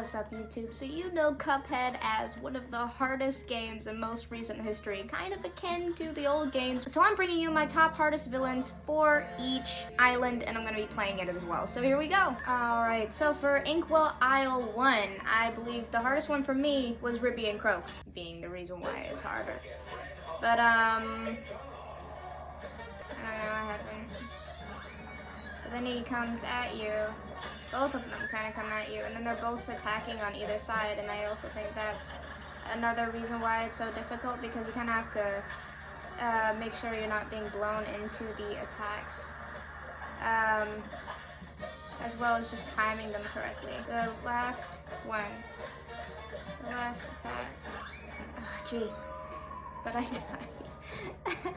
What's up, YouTube? So you know Cuphead as one of the hardest games in most recent history, kind of akin to the old games. So I'm bringing you my top hardest villains for each island, and I'm going to be playing it as well. So here we go. Alright, so for Inkwell Isle 1, I believe the hardest one for me was Rippy and Croaks, being the reason why it's harder. But, I don't know what happened. But then he comes at you. Both of them kind of come at you, and then they're both attacking on either side, and I also think that's another reason why it's so difficult, because you kind of have to make sure you're not being blown into the attacks, as well as just timing them correctly. The last attack, oh gee, but I died.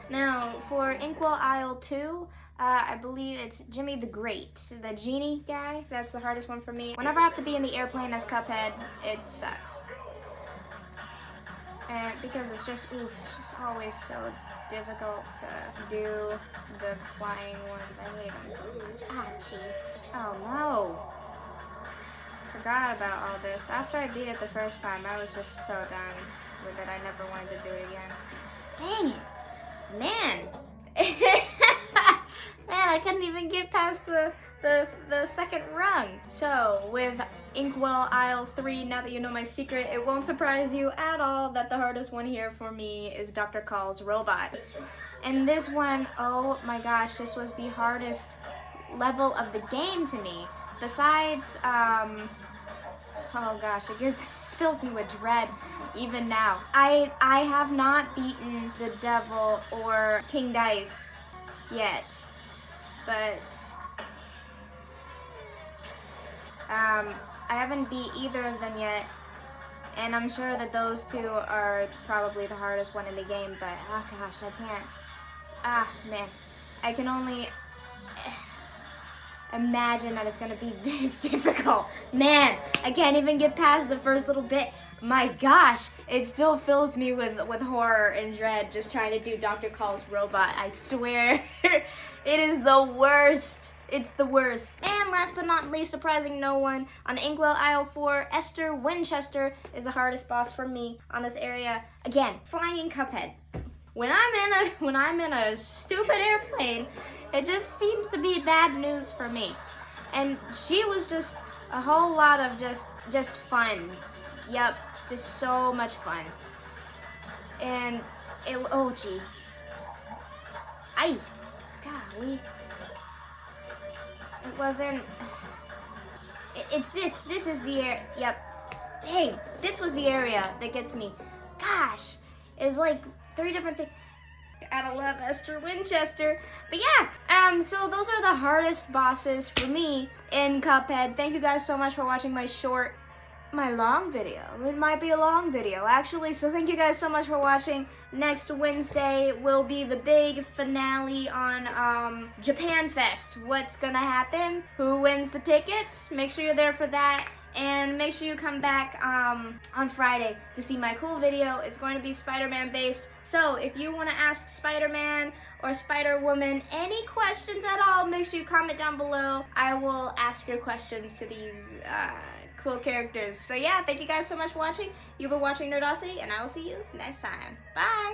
Now, for Inkwell Isle 2, I believe it's Jimmy the Great, the genie guy. That's the hardest one for me. Whenever I have to be in the airplane as Cuphead, it sucks. And because it's just always so difficult to do the flying ones. I hate them so much. Ah, gee. Oh no. Forgot about all this. After I beat it the first time, I was just so done with it. I never wanted to do it again. Dang it. Man. Man, I couldn't even get past the second rung. So, with Inkwell Isle 3, now that you know my secret, it won't surprise you at all that the hardest one here for me is Dr. Call's robot. And this one, oh my gosh, this was the hardest level of the game to me. Besides, oh gosh, it fills me with dread even now. I have not beaten the Devil or King Dice yet, but I haven't beat either of them yet, and I'm sure that those two are probably the hardest one in the game, but oh gosh, I can't, man, I can only imagine that it's gonna be this difficult. Man, I can't even get past the first little bit. My gosh, it still fills me with horror and dread just trying to do Dr. Call's robot. I swear, it is the worst. It's the worst. And last but not least, surprising no one, on Inkwell Isle 4, Esther Winchester is the hardest boss for me on this area. Again, flying Cuphead. When I'm in a stupid airplane, it just seems to be bad news for me. And she was just a whole lot of just fun. Yep, just so much fun. And it, oh gee. Golly. It wasn't, it's this is the area, yep. Dang, this was the area that gets me. Gosh, it's like 3 different things. Gotta love Esther Winchester. But yeah, so those are the hardest bosses for me in Cuphead. Thank you guys so much for watching my long video. It might be a long video, actually, so thank you guys so much for watching. Next Wednesday will be the big finale on Japan Fest. What's gonna happen? Who wins the tickets? Make sure you're there for that. And make sure you come back on Friday to see my cool video. It's going to be Spider-Man based. So if you want to ask Spider-Man or Spider-Woman any questions at all, make sure you comment down below. I will ask your questions to these cool characters. So yeah, thank you guys so much for watching. You've been watching Nerdosity, and I will see you next time. Bye!